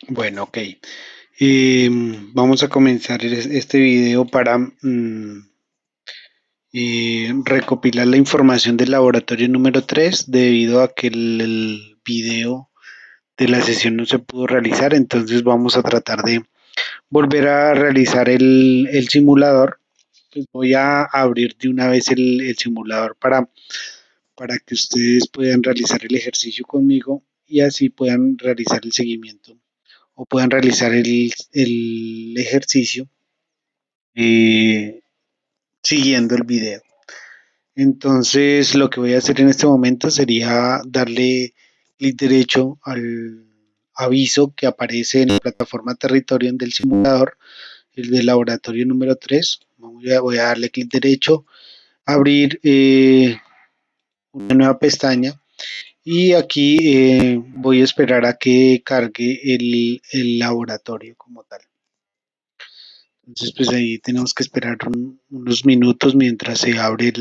Bueno, ok. Vamos a comenzar este video para recopilar la información del laboratorio número 3 debido a que el video de la sesión no se pudo realizar. Entonces vamos a tratar de volver a realizar el simulador. Pues voy a abrir de una vez el simulador para que ustedes puedan realizar el ejercicio conmigo y así puedan realizar el seguimiento o puedan realizar el ejercicio eh, siguiendo el video. Entonces, lo que voy a hacer en este momento sería darle clic derecho al aviso que aparece en la plataforma territorio del simulador, el del laboratorio número 3. Voy a darle clic derecho, abrir una nueva pestaña y aquí voy a esperar a que cargue el laboratorio como tal. Entonces, pues ahí tenemos que esperar unos minutos mientras se abre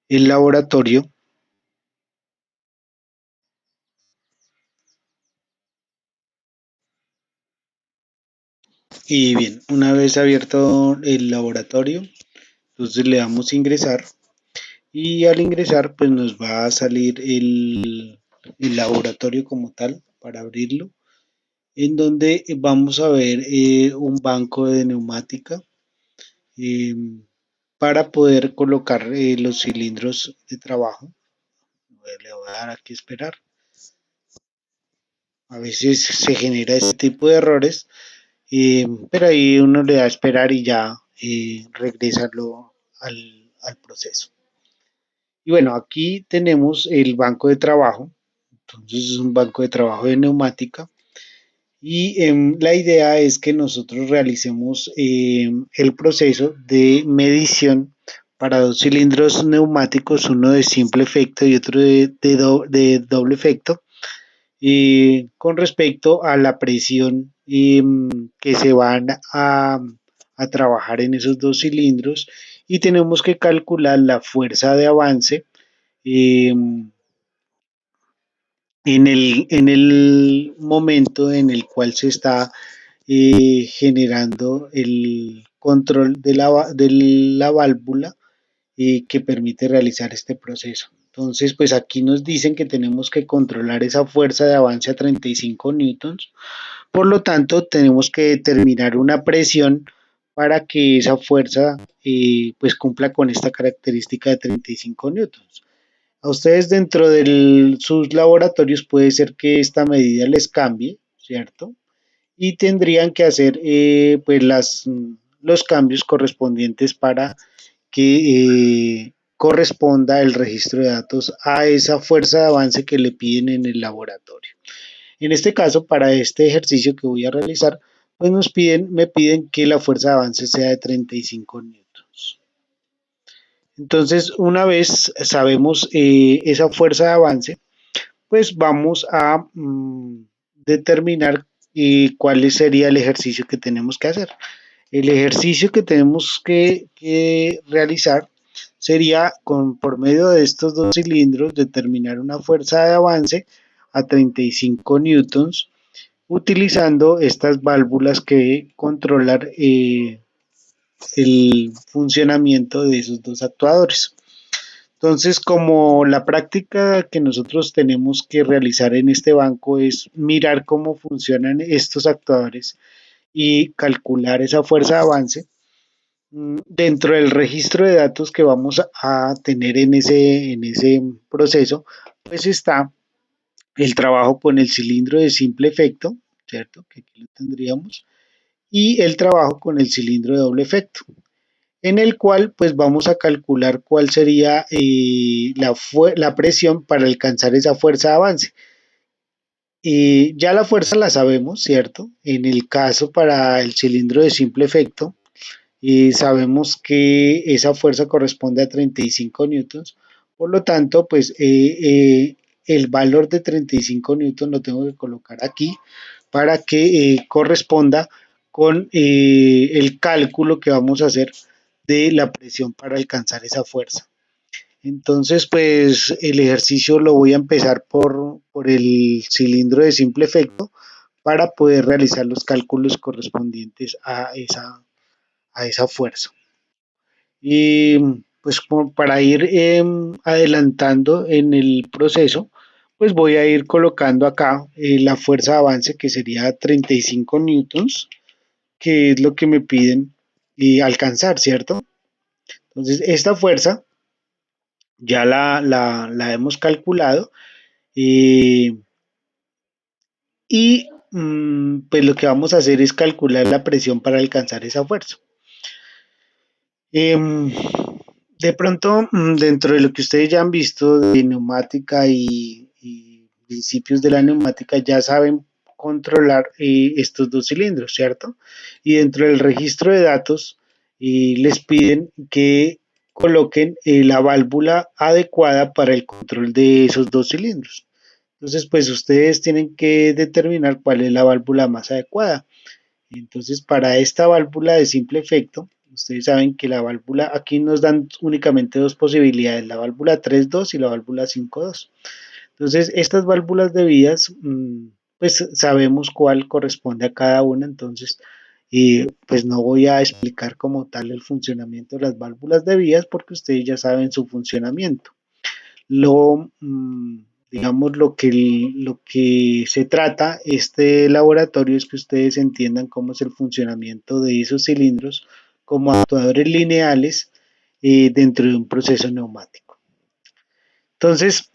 el laboratorio. Y bien, una vez abierto el laboratorio, entonces le damos a ingresar y al ingresar pues nos va a salir el laboratorio como tal para abrirlo, en donde vamos a ver un banco de neumática eh, para poder colocar los cilindros de trabajo. Le voy a dar aquí a esperar. A veces se genera este tipo de errores, pero ahí uno le da a esperar y ya regresarlo al proceso. Y bueno, aquí tenemos el banco de trabajo. Entonces es un banco de trabajo de neumática. Y la idea es que nosotros realicemos el proceso de medición para dos cilindros neumáticos, uno de simple efecto y otro de doble efecto, con respecto a la presión que se van a trabajar en esos dos cilindros y tenemos que calcular la fuerza de avance eh, en el momento en el cual se está generando el control de la válvula que permite realizar este proceso. Entonces, pues aquí nos dicen que tenemos que controlar esa fuerza de avance a 35 newtons. Por lo tanto, tenemos que determinar una presión para que esa fuerza pues cumpla con esta característica de 35 newtons. A ustedes dentro de sus laboratorios puede ser que esta medida les cambie, ¿cierto? Y tendrían que hacer pues los cambios correspondientes para que corresponda el registro de datos a esa fuerza de avance que le piden en el laboratorio. En este caso, para este ejercicio que voy a realizar, pues me piden que la fuerza de avance sea de 35 newtons. Entonces, una vez sabemos esa fuerza de avance, pues vamos a determinar cuál sería el ejercicio que tenemos que hacer. El ejercicio que tenemos que realizar sería por medio de estos dos cilindros determinar una fuerza de avance a 35 newtons utilizando estas válvulas que controlan el funcionamiento de esos dos actuadores. Entonces, como la práctica que nosotros tenemos que realizar en este banco es mirar cómo funcionan estos actuadores y calcular esa fuerza de avance, dentro del registro de datos que vamos a tener en ese proceso, pues está el trabajo con el cilindro de simple efecto, ¿cierto? Que aquí lo tendríamos, y el trabajo con el cilindro de doble efecto, en el cual pues vamos a calcular cuál sería la presión para alcanzar esa fuerza de avance. Ya la fuerza la sabemos, ¿cierto? En el caso para el cilindro de simple efecto, sabemos que esa fuerza corresponde a 35 newtons, por lo tanto, pues el valor de 35 newtons lo tengo que colocar aquí para que corresponda con el cálculo que vamos a hacer de la presión para alcanzar esa fuerza. Entonces, pues el ejercicio lo voy a empezar por el cilindro de simple efecto para poder realizar los cálculos correspondientes a esa fuerza. Y pues para ir adelantando en el proceso, pues voy a ir colocando acá la fuerza de avance que sería 35 newtons, que es lo que me piden alcanzar, ¿cierto? Entonces esta fuerza ya la hemos calculado eh, y pues lo que vamos a hacer es calcular la presión para alcanzar esa fuerza. Em, de pronto, dentro de lo que ustedes ya han visto de neumática y principios de la neumática, ya saben controlar estos dos cilindros, ¿cierto? Y dentro del registro de datos les piden que coloquen la válvula adecuada para el control de esos dos cilindros. Entonces, pues ustedes tienen que determinar cuál es la válvula más adecuada. Entonces, para esta válvula de simple efecto, ustedes saben que la válvula, aquí nos dan únicamente dos posibilidades, la válvula 3.2 y la válvula 5.2. Entonces, estas válvulas de vías, pues sabemos cuál corresponde a cada una, entonces, pues no voy a explicar como tal el funcionamiento de las válvulas de vías porque ustedes ya saben su funcionamiento. Lo, digamos, lo que se trata este laboratorio es que ustedes entiendan cómo es el funcionamiento de esos cilindros como actuadores lineales dentro de un proceso neumático. Entonces,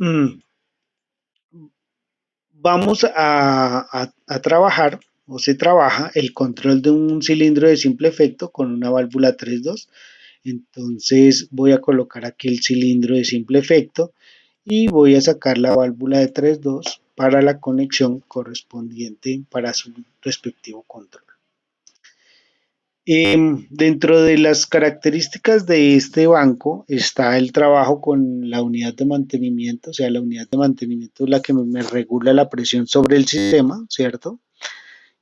vamos a trabajar o se trabaja el control de un cilindro de simple efecto con una válvula 3.2. Entonces voy a colocar aquí el cilindro de simple efecto y voy a sacar la válvula de 3.2 para la conexión correspondiente para su respectivo control. Dentro de las características de este banco está el trabajo con la unidad de mantenimiento, o sea, la unidad de mantenimiento es la que me regula la presión sobre el sistema, ¿cierto?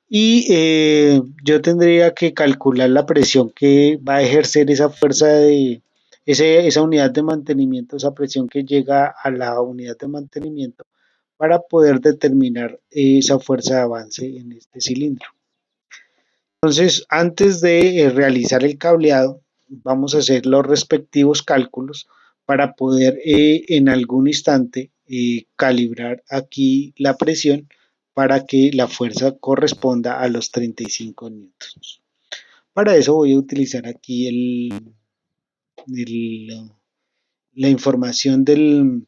Y yo tendría que calcular la presión que va a ejercer esa fuerza de esa unidad de mantenimiento, esa presión que llega a la unidad de mantenimiento para poder determinar esa fuerza de avance en este cilindro. Entonces, antes de realizar el cableado, vamos a hacer los respectivos cálculos para poder en algún instante calibrar aquí la presión para que la fuerza corresponda a los 35 newtons. Para eso voy a utilizar aquí el, la información del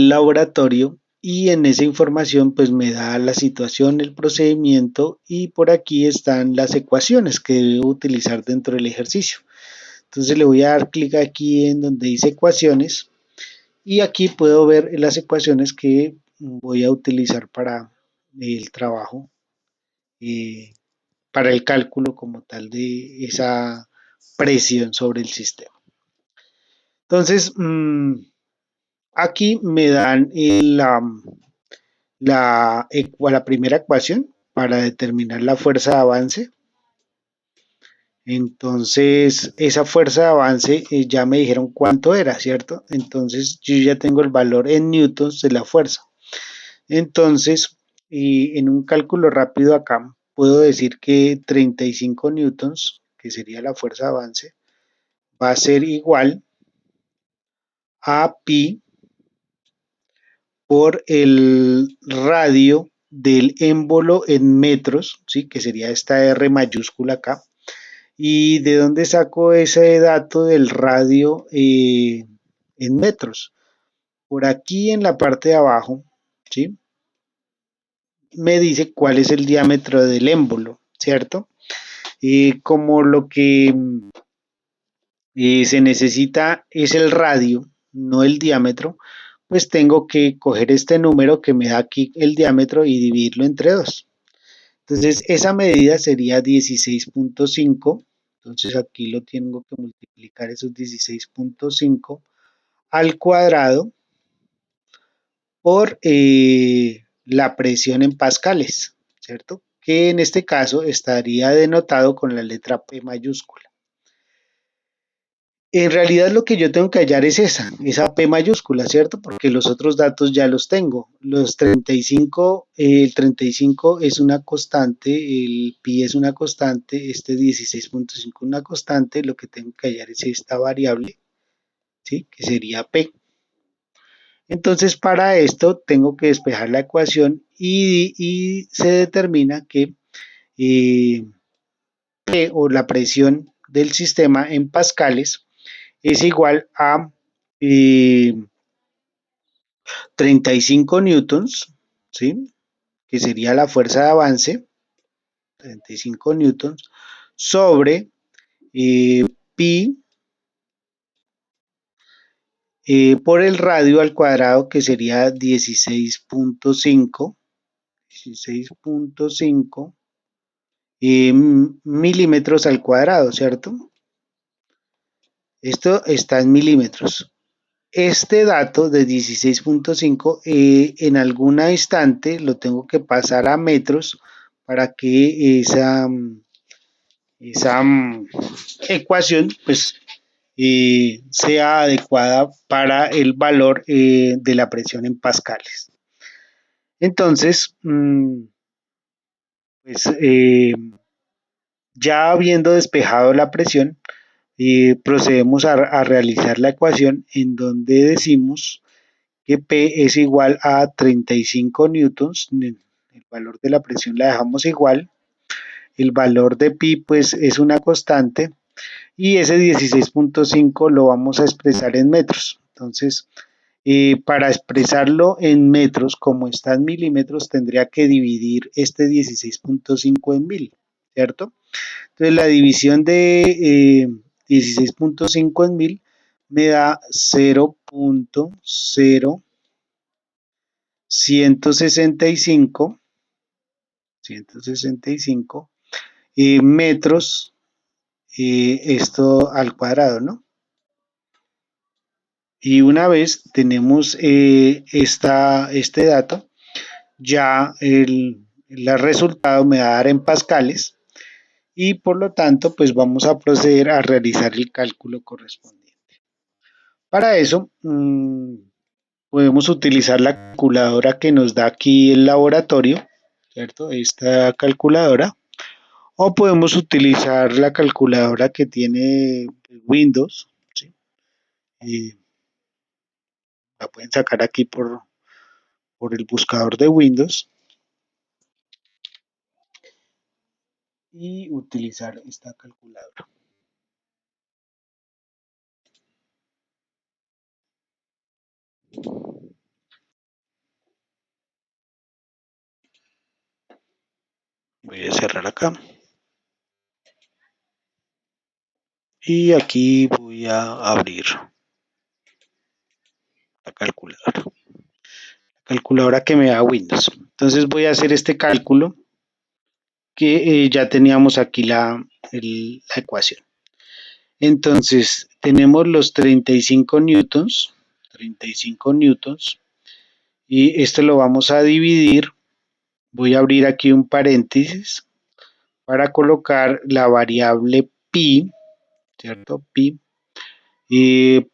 laboratorio y en esa información pues me da la situación, el procedimiento y por aquí están las ecuaciones que debo utilizar dentro del ejercicio. Entonces le voy a dar clic aquí en donde dice ecuaciones y aquí puedo ver las ecuaciones que voy a utilizar para el trabajo, eh, para el cálculo como tal de esa presión sobre el sistema. Entonces, aquí me dan la primera ecuación para determinar la fuerza de avance. Entonces, esa fuerza de avance ya me dijeron cuánto era, ¿cierto? Entonces, yo ya tengo el valor en newtons de la fuerza. Entonces, en un cálculo rápido acá, puedo decir que 35 newtons, que sería la fuerza de avance, va a ser igual a pi por el radio del émbolo en metros, ¿sí? Que sería esta R mayúscula acá. ¿Y de dónde saco ese dato del radio en metros? Por aquí en la parte de abajo, ¿sí? Me dice cuál es el diámetro del émbolo, ¿cierto? Como lo que se necesita es el radio, no el diámetro, pues tengo que coger este número que me da aquí el diámetro y dividirlo entre 2. Entonces esa medida sería 16.5. Entonces aquí lo tengo que multiplicar esos 16.5 al cuadrado por la presión en pascales, ¿cierto? Que en este caso estaría denotado con la letra P mayúscula. En realidad lo que yo tengo que hallar es esa P mayúscula, ¿cierto? Porque los otros datos ya los tengo. Los 35, el 35 es una constante, el pi es una constante, este 16.5 una constante, lo que tengo que hallar es esta variable, ¿sí? Que sería P. Entonces para esto tengo que despejar la ecuación y se determina que eh, P o la presión del sistema en pascales es igual a eh, 35 newtons, ¿sí? Que sería la fuerza de avance, 35 newtons, sobre pi por el radio al cuadrado, que sería 16.5 milímetros al cuadrado, ¿cierto? Esto está en milímetros. Este dato de 16.5 en algún instante lo tengo que pasar a metros para que esa ecuación pues sea adecuada para el valor de la presión en pascales. Entonces, pues ya habiendo despejado la presión, procedemos a realizar la ecuación en donde decimos que P es igual a 35 newtons, el valor de la presión la dejamos igual, el valor de pi pues es una constante y ese 16.5 lo vamos a expresar en metros. Entonces, para expresarlo en metros, como está en milímetros, tendría que dividir este 16.5 en 1000, ¿cierto? Entonces, la división de 16.5 en 1000 me da 0.0165 metros, esto al cuadrado, ¿no? Y una vez tenemos este dato, ya el resultado me va a dar en pascales y por lo tanto pues vamos a proceder a realizar el cálculo correspondiente. Para eso podemos utilizar la calculadora que nos da aquí el laboratorio, ¿cierto? Esta calculadora. O podemos utilizar la calculadora que tiene Windows, ¿sí? Y la pueden sacar aquí por el buscador de Windows y utilizar esta calculadora. Voy a cerrar acá y aquí voy a abrir la calculadora. La calculadora que me da Windows. Entonces voy a hacer este cálculo que ya teníamos aquí la ecuación. Entonces tenemos los 35 newtons y esto lo vamos a dividir. Voy a abrir aquí un paréntesis para colocar la variable pi, ¿cierto? Pi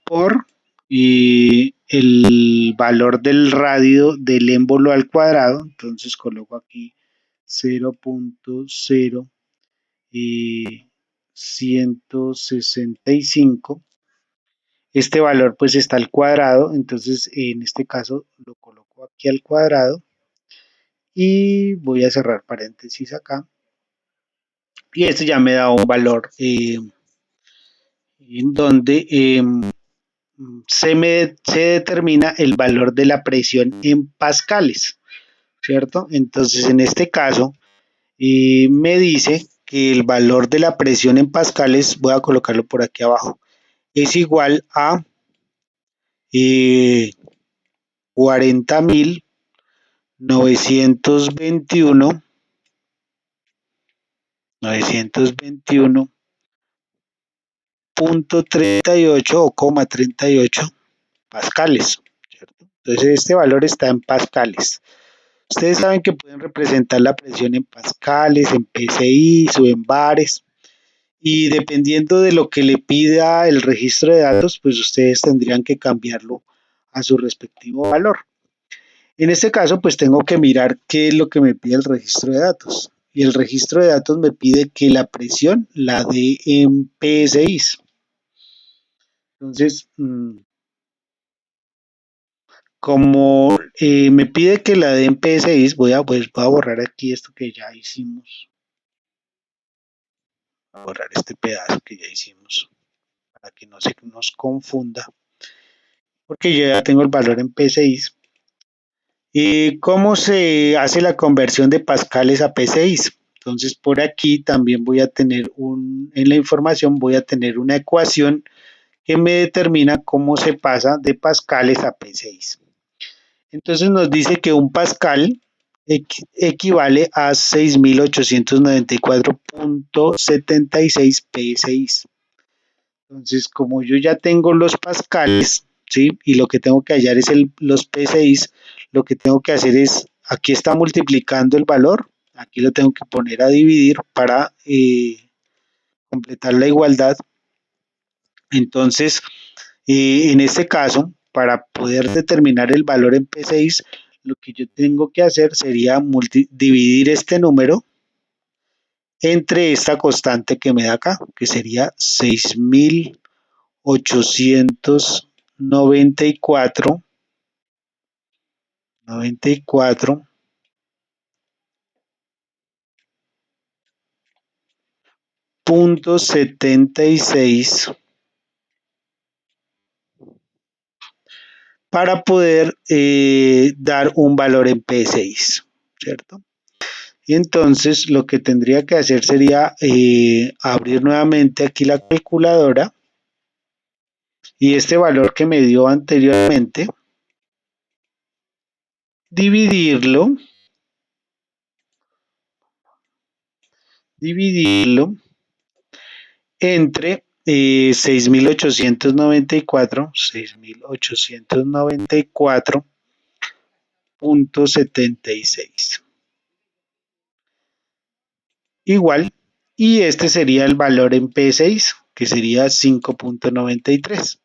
por el valor del radio del émbolo al cuadrado. Entonces coloco aquí 0.0165. Este valor pues está al cuadrado, entonces en este caso lo coloco aquí al cuadrado y voy a cerrar paréntesis acá. Y esto ya me da un valor en donde se determina el valor de la presión en pascales, ¿cierto? Entonces en este caso me dice que el valor de la presión en pascales, voy a colocarlo por aquí abajo, es igual a 40.921 punto 38 o coma 38 pascales, ¿cierto? Entonces este valor está en pascales. Ustedes saben que pueden representar la presión en pascales, en PSI o en bares. y dependiendo de lo que le pida el registro de datos, pues ustedes tendrían que cambiarlo a su respectivo valor. En este caso, pues tengo que mirar qué es lo que me pide el registro de datos. Y el registro de datos me pide que la presión la dé en PSI. Entonces, como me pide que la dé en PSI, voy a borrar aquí esto que ya hicimos. Voy a borrar este pedazo que ya hicimos para que no se nos confunda, porque yo ya tengo el valor en PSI. ¿Y cómo se hace la conversión de pascales a PSI? Entonces, por aquí también voy a tener en la información voy a tener una ecuación que me determina cómo se pasa de pascales a PSI. Entonces nos dice que un pascal equivale a 6.894.76 PSI. Entonces, como yo ya tengo los pascales, ¿sí? Y lo que tengo que hallar es los PSI, lo que tengo que hacer es, aquí está multiplicando el valor, aquí lo tengo que poner a dividir para completar la igualdad. Entonces, en este caso, para poder determinar el valor en P6, lo que yo tengo que hacer sería dividir este número entre esta constante que me da acá, que sería 6.894.76 para poder dar un valor en P6, ¿cierto? Y entonces lo que tendría que hacer sería abrir nuevamente aquí la calculadora y este valor que me dio anteriormente, dividirlo entre 6.894.76 igual, y este sería el valor en P6, que sería 5.93.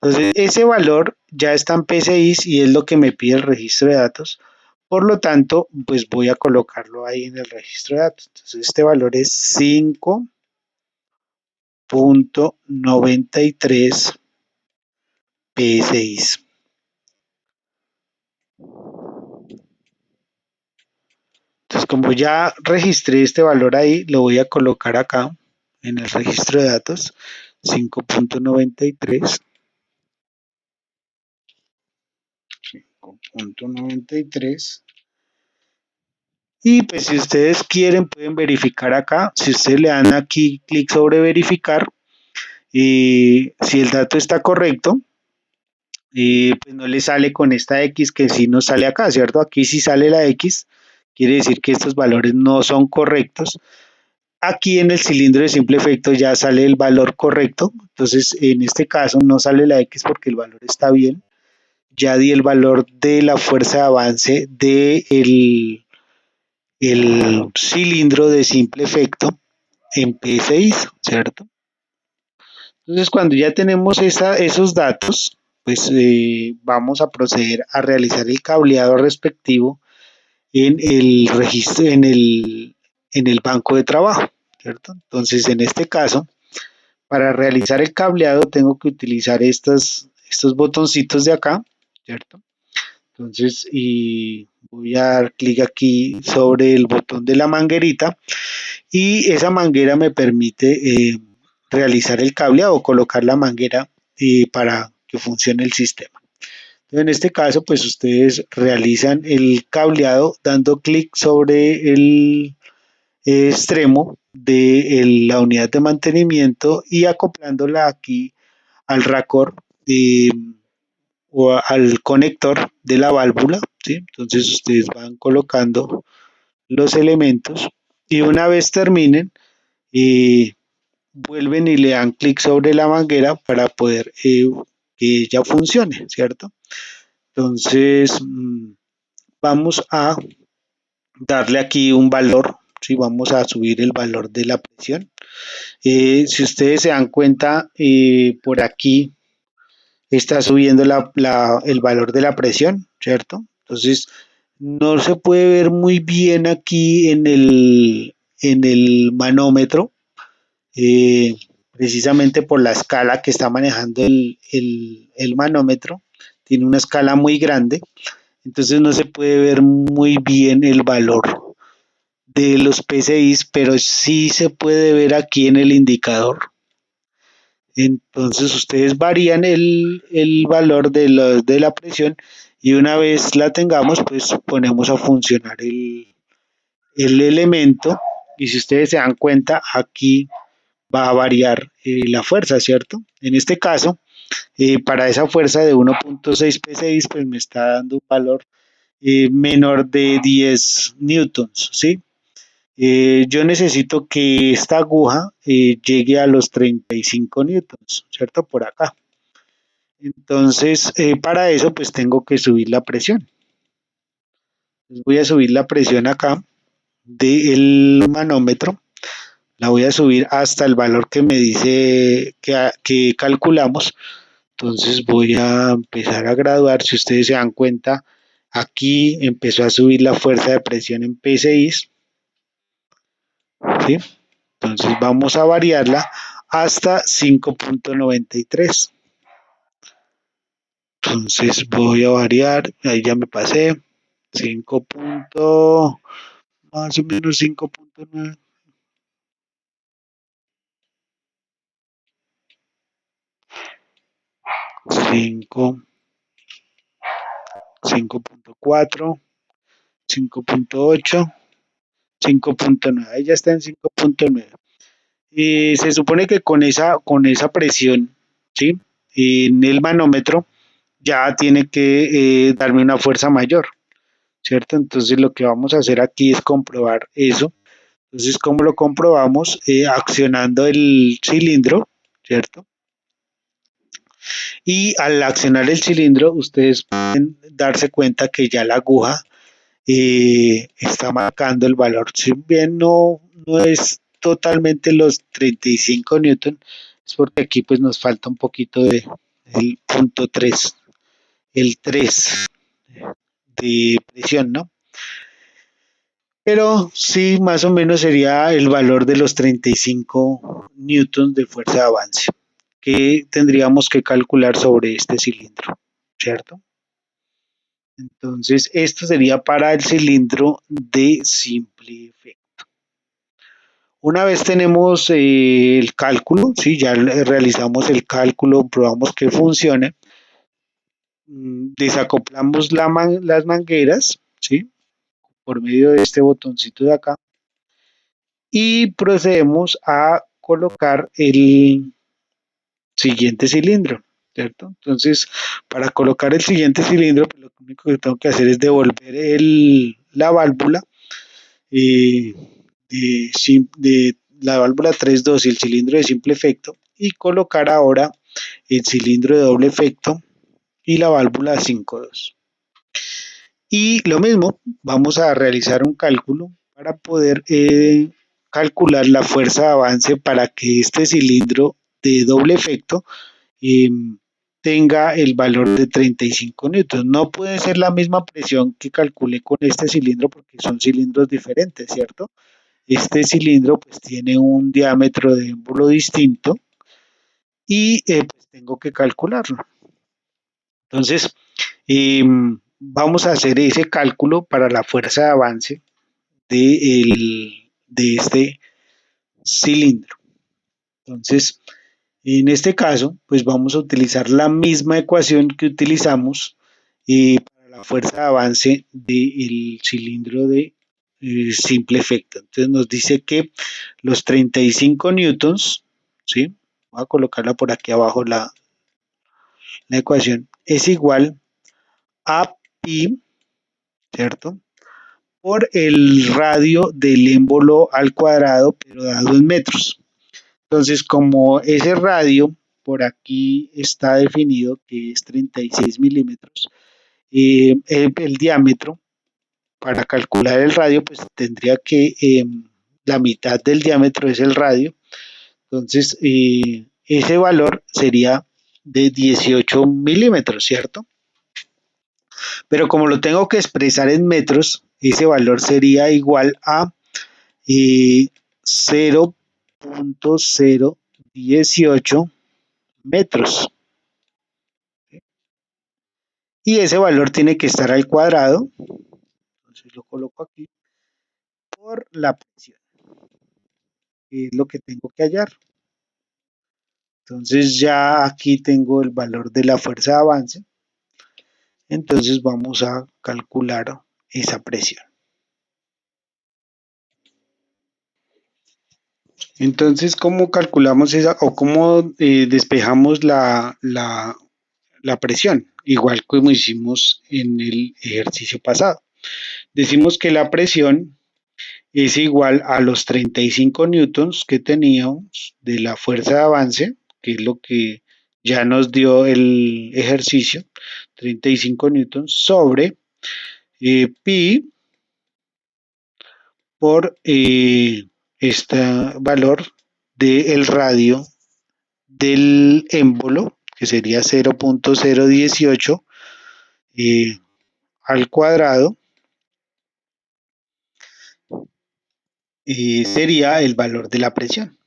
Entonces, ese valor ya está en P6 y es lo que me pide el registro de datos. Por lo tanto, pues voy a colocarlo ahí en el registro de datos. Entonces, este valor es 5.93 P6. Entonces, como ya registré este valor ahí, lo voy a colocar acá en el registro de datos, 5.93. 5.93. Y pues si ustedes quieren pueden verificar acá, si ustedes le dan aquí clic sobre verificar, y si el dato está correcto, pues no le sale con esta X que sí nos sale acá, ¿cierto? Aquí sí sale la X, quiere decir que estos valores no son correctos. Aquí en el cilindro de simple efecto ya sale el valor correcto, entonces en este caso no sale la X porque el valor está bien. Ya di el valor de la fuerza de avance del el cilindro de simple efecto en P6, ¿cierto? Entonces, cuando ya tenemos esos datos, pues vamos a proceder a realizar el cableado respectivo en el registro, en el banco de trabajo, ¿cierto? Entonces, en este caso, para realizar el cableado tengo que utilizar estos botoncitos de acá, ¿cierto? Entonces, y voy a dar clic aquí sobre el botón de la manguerita y esa manguera me permite realizar el cableado o colocar la manguera para que funcione el sistema. Entonces, en este caso, pues ustedes realizan el cableado dando clic sobre el extremo de la unidad de mantenimiento y acoplándola aquí al racor o al conector de la válvula, ¿sí? Entonces ustedes van colocando los elementos y una vez terminen, vuelven y le dan clic sobre la manguera para poder que ya funcione, ¿cierto? Entonces vamos a darle aquí un valor ¿sí? Vamos a subir el valor de la presión. Si ustedes se dan cuenta, por aquí está subiendo el valor de la presión, ¿cierto? Entonces, no se puede ver muy bien aquí en el manómetro, eh, precisamente por la escala que está manejando el manómetro. Tiene una escala muy grande, entonces no se puede ver muy bien el valor de los PCIs, pero sí se puede ver aquí en el indicador. Entonces ustedes varían el valor de la presión y una vez la tengamos, pues ponemos a funcionar el elemento y si ustedes se dan cuenta, aquí va a variar la fuerza, ¿cierto? En este caso, para esa fuerza de 1.6 PSI, pues me está dando un valor menor de 10 newtons, ¿sí? Yo necesito que esta aguja llegue a los 35 newtons, ¿cierto? Por acá. Entonces, para eso, pues tengo que subir la presión. Entonces, voy a subir la presión acá del manómetro. La voy a subir hasta el valor que me dice que calculamos. Entonces voy a empezar a graduar. Si ustedes se dan cuenta, aquí empezó a subir la fuerza de presión en PSI, ¿sí? Entonces vamos a variarla hasta 5.93. Entonces voy a variar, ahí ya me pasé, 5. Más o menos 5.9. 5, 5.4, 5.8, 5.9. Ahí ya está en 5.9. Se supone que con esa presión, ¿sí? En el manómetro ya tiene que darme una fuerza mayor, ¿cierto? Entonces lo que vamos a hacer aquí es comprobar eso. Entonces, ¿cómo lo comprobamos? Accionando el cilindro, ¿cierto? Y al accionar el cilindro, ustedes pueden darse cuenta que ya la aguja está marcando el valor. Si bien no es totalmente los 35 newton, es porque aquí pues nos falta un poquito de el punto 3, el 3 de presión, ¿no? Pero sí, más o menos sería el valor de los 35 newtons de fuerza de avance que tendríamos que calcular sobre este cilindro, ¿cierto? Entonces, esto sería para el cilindro de simple efecto. Una vez tenemos el cálculo, ¿sí? Ya realizamos el cálculo, probamos que funcione, desacoplamos las mangueras, ¿sí? Por medio de este botoncito de acá y procedemos a colocar el siguiente cilindro, ¿cierto? Entonces, para colocar el siguiente cilindro, pues lo único que tengo que hacer es devolver la válvula eh, de la válvula 3.2 y el cilindro de simple efecto y colocar ahora el cilindro de doble efecto y la válvula 5.2. Y lo mismo, vamos a realizar un cálculo para poder calcular la fuerza de avance para que este cilindro de doble efecto eh, tenga el valor de 35 newtons. No puede ser la misma presión que calculé con este cilindro porque son cilindros diferentes, ¿cierto? Este cilindro pues tiene un diámetro de émbolo distinto y pues tengo que calcularlo. Entonces, vamos a hacer ese cálculo para la fuerza de avance de este cilindro. Entonces, en este caso, pues vamos a utilizar la misma ecuación que utilizamos para la fuerza de avance del cilindro de simple efecto. Entonces nos dice que los 35 newtons, ¿sí? Voy a colocarla por aquí abajo la ecuación, es igual a pi, ¿cierto? Por el radio del émbolo al cuadrado, pero dado en metros. Entonces, como ese radio por aquí está definido que es 36 milímetros, el diámetro para calcular el radio, pues tendría que la mitad del diámetro es el radio. Entonces, ese valor sería de 18 milímetros, ¿cierto? Pero como lo tengo que expresar en metros, ese valor sería igual a 0.018 metros. Y ese valor tiene que estar al cuadrado. Entonces lo coloco aquí por la presión, que es lo que tengo que hallar. Entonces ya aquí tengo el valor de la fuerza de avance. Entonces vamos a calcular esa presión. Entonces, ¿cómo calculamos esa o cómo despejamos la presión? Igual como hicimos en el ejercicio pasado. Decimos que la presión es igual a los 35 newtons que teníamos de la fuerza de avance, que es lo que ya nos dio el ejercicio, 35 newtons sobre pi por este valor del radio del émbolo, que sería 0.018 al cuadrado, sería el valor de la presión.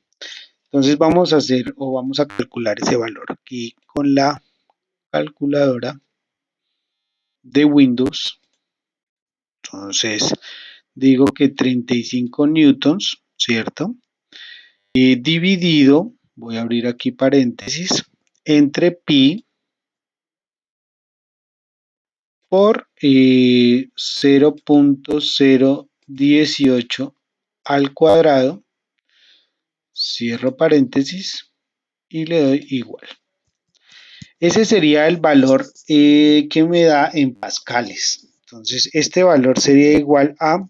Entonces vamos a hacer o vamos a calcular ese valor aquí con la calculadora de Windows. Entonces digo que 35 newtons, ¿cierto? Dividido, voy a abrir aquí paréntesis, entre pi por 0.018 al cuadrado, cierro paréntesis y le doy igual. Ese sería el valor que me da en pascales. Entonces, este valor sería igual a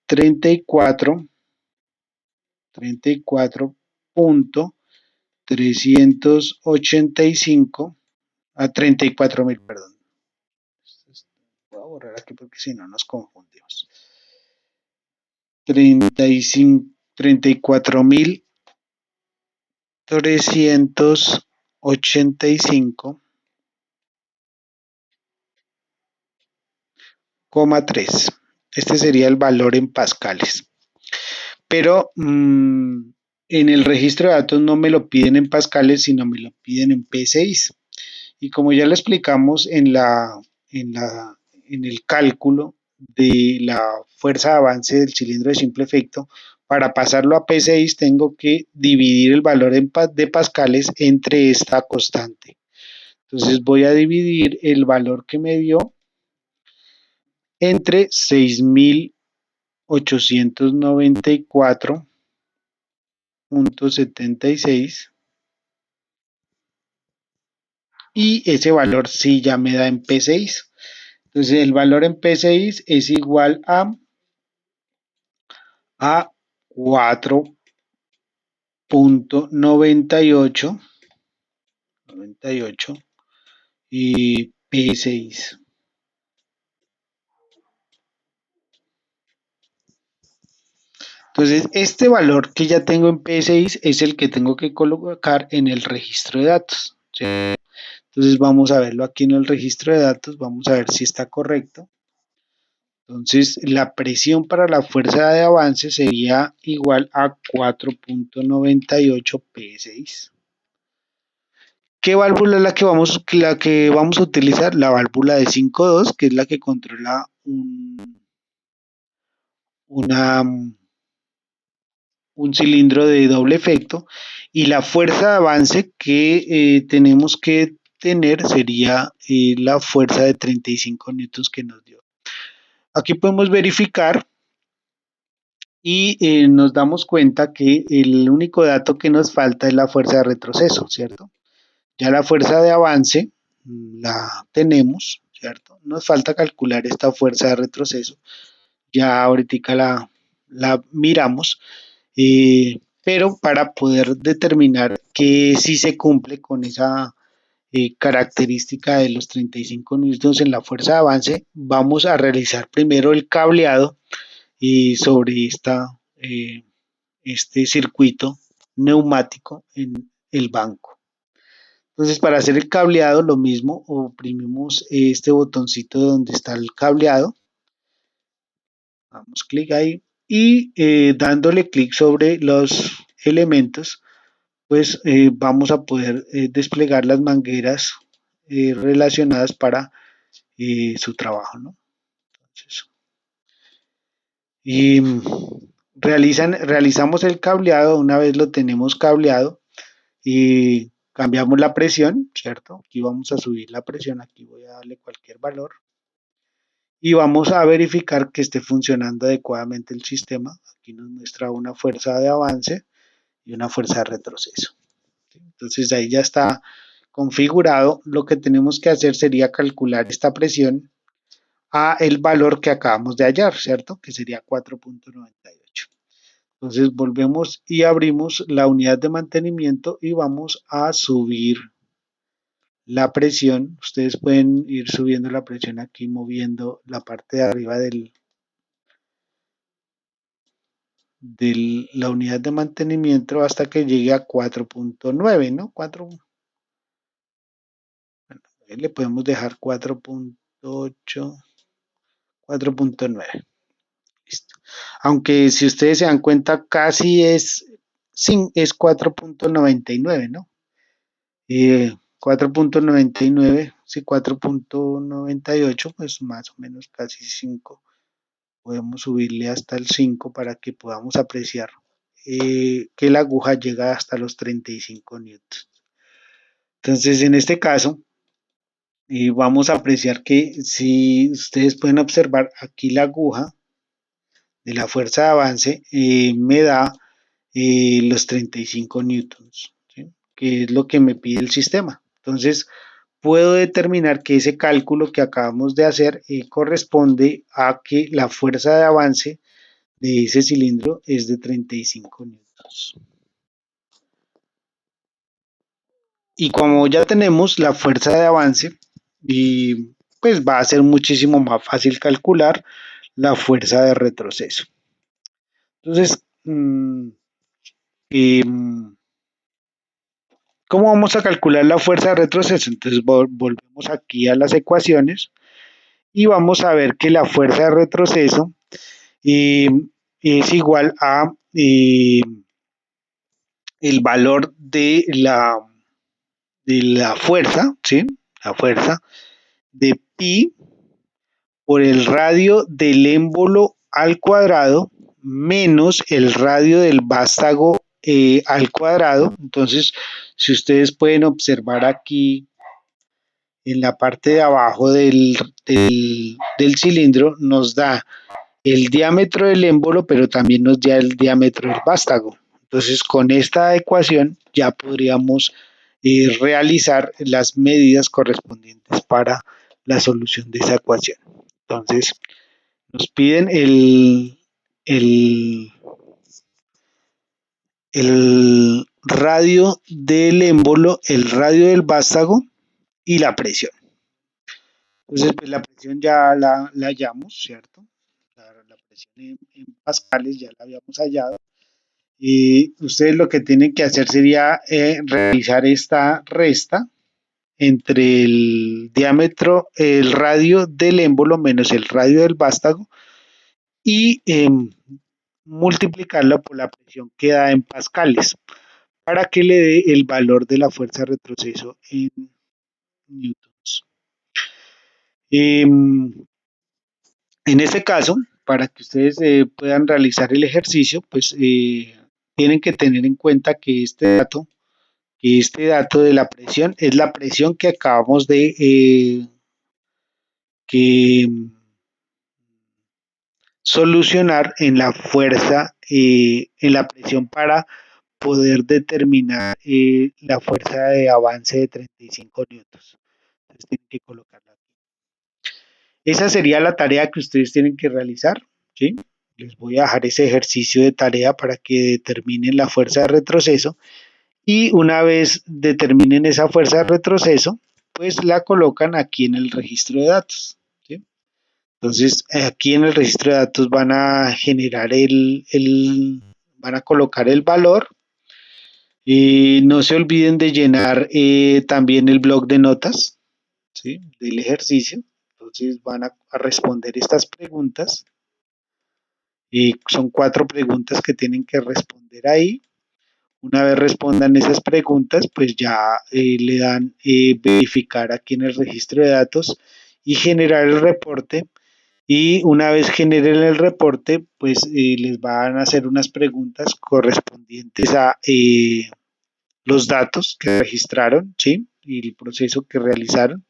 34.385 a 34.000, perdón. Voy a borrar aquí porque si no nos confundimos. 34.385,3. Este sería el valor en pascales. Pero en el registro de datos no me lo piden en pascales, sino me lo piden en P6. Y como ya lo explicamos en el cálculo de la fuerza de avance del cilindro de simple efecto, para pasarlo a P6 tengo que dividir el valor de pascales entre esta constante. Entonces voy a dividir el valor que me dio entre 6.894.76 y ese valor sí ya me da en P6. Entonces el valor en P6 es igual a 4.98 y P6. Entonces este valor que ya tengo en P6 es el que tengo que colocar en el registro de datos, ¿sí? Entonces vamos a verlo aquí en el registro de datos, vamos a ver si está correcto. Entonces la presión para la fuerza de avance sería igual a 4.98 P6. ¿Qué válvula es la que vamos a utilizar? La válvula de 5.2, que es la que controla un cilindro de doble efecto, y la fuerza de avance que tenemos que tener sería la fuerza de 35 newtons que nos dio. Aquí podemos verificar y nos damos cuenta que el único dato que nos falta es la fuerza de retroceso, ¿cierto? Ya la fuerza de avance la tenemos, ¿cierto? Nos falta calcular esta fuerza de retroceso. Ya ahorita la miramos, pero para poder determinar que sí se cumple con esa característica de los 35 newtons en la fuerza de avance, vamos a realizar primero el cableado sobre este circuito neumático en el banco. Entonces, para hacer el cableado, lo mismo, oprimimos este botoncito donde está el cableado, damos clic ahí y dándole clic sobre los elementos, pues vamos a poder desplegar las mangueras relacionadas para su trabajo, ¿no? Entonces, y realizamos el cableado. Una vez lo tenemos cableado y cambiamos la presión, ¿cierto? Aquí vamos a subir la presión, aquí voy a darle cualquier valor y vamos a verificar que esté funcionando adecuadamente el sistema. Aquí nos muestra una fuerza de avance y una fuerza de retroceso. Entonces ahí ya está configurado. Lo que tenemos que hacer sería calcular esta presión a el valor que acabamos de hallar, ¿cierto? Que sería 4.98. Entonces volvemos y abrimos la unidad de mantenimiento y vamos a subir la presión. Ustedes pueden ir subiendo la presión aquí moviendo la parte de arriba de la unidad de mantenimiento hasta que llegue a 4.9, ¿no? 4, bueno, le podemos dejar 4.8, 4.9. Listo. Aunque si ustedes se dan cuenta casi es 4.99, ¿no? 4.99, sí, 4.98, pues más o menos casi 5. Podemos subirle hasta el 5 para que podamos apreciar que la aguja llega hasta los 35 newtons. Entonces, en este caso, vamos a apreciar que si ustedes pueden observar aquí la aguja de la fuerza de avance me da los 35 newtons, ¿sí? Que es lo que me pide el sistema. Entonces, puedo determinar que ese cálculo que acabamos de hacer corresponde a que la fuerza de avance de ese cilindro es de 35 newtons. Y como ya tenemos la fuerza de avance, y pues va a ser muchísimo más fácil calcular la fuerza de retroceso. Entonces, ¿cómo vamos a calcular la fuerza de retroceso? Entonces volvemos aquí a las ecuaciones y vamos a ver que la fuerza de retroceso es igual a el valor de la fuerza, ¿sí? La fuerza de pi por el radio del émbolo al cuadrado menos el radio del vástago al cuadrado. Entonces, si ustedes pueden observar aquí en la parte de abajo del cilindro, nos da el diámetro del émbolo, pero también nos da el diámetro del vástago. Entonces, con esta ecuación ya podríamos realizar las medidas correspondientes para la solución de esa ecuación. Entonces, nos piden el radio del émbolo, el radio del vástago y la presión. Entonces, pues la presión ya la hallamos, ¿cierto? La presión en pascales ya la habíamos hallado. Y ustedes lo que tienen que hacer sería realizar esta resta entre el diámetro, el radio del émbolo menos el radio del vástago y multiplicarla por la presión que da en pascales para que le dé el valor de la fuerza de retroceso en newtons. En este caso, para que ustedes puedan realizar el ejercicio, pues tienen que tener en cuenta que este dato de la presión es la presión que acabamos de solucionar en la fuerza, en la presión para poder determinar la fuerza de avance de 35 newtons. Entonces tienen que colocarla aquí. Esa sería la tarea que ustedes tienen que realizar, ¿sí? Les voy a dejar ese ejercicio de tarea para que determinen la fuerza de retroceso y una vez determinen esa fuerza de retroceso, pues la colocan aquí en el registro de datos, ¿sí? Entonces, aquí en el registro de datos van a generar van a colocar el valor. Y no se olviden de llenar también el blog de notas, ¿sí? Del ejercicio. Entonces van a responder estas preguntas. Y son 4 preguntas que tienen que responder ahí. Una vez respondan esas preguntas, pues ya le dan verificar aquí en el registro de datos y generar el reporte. Y una vez generen el reporte, pues les van a hacer unas preguntas correspondientes a los datos que registraron, ¿sí? Y el proceso que realizaron.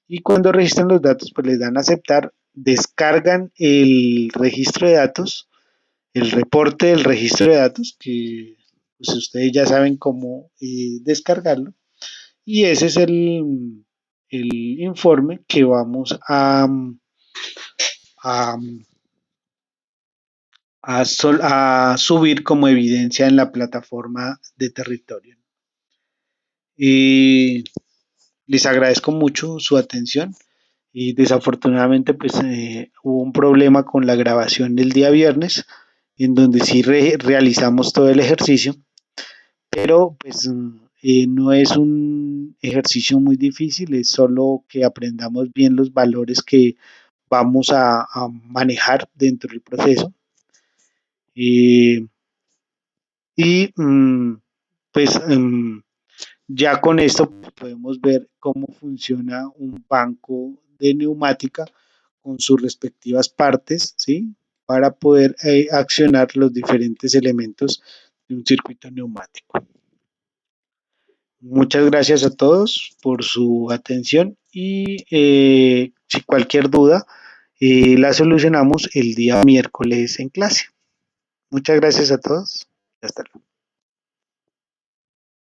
Y cuando registran los datos, pues les dan a aceptar, descargan el registro de datos, el reporte del registro de datos, que pues ustedes ya saben cómo descargarlo. Y ese es el informe que vamos a, a subir como evidencia en la plataforma de territorio. Y les agradezco mucho su atención y desafortunadamente pues hubo un problema con la grabación del día viernes en donde sí realizamos todo el ejercicio, pero pues no es un ejercicio muy difícil, es solo que aprendamos bien los valores que vamos a manejar dentro del proceso. Eh, y pues ya con esto podemos ver cómo funciona un banco de neumática con sus respectivas partes, ¿sí? Para poder accionar los diferentes elementos de un circuito neumático. Muchas gracias a todos por su atención y si cualquier duda la solucionamos el día miércoles en clase. Muchas gracias a todos. Hasta luego.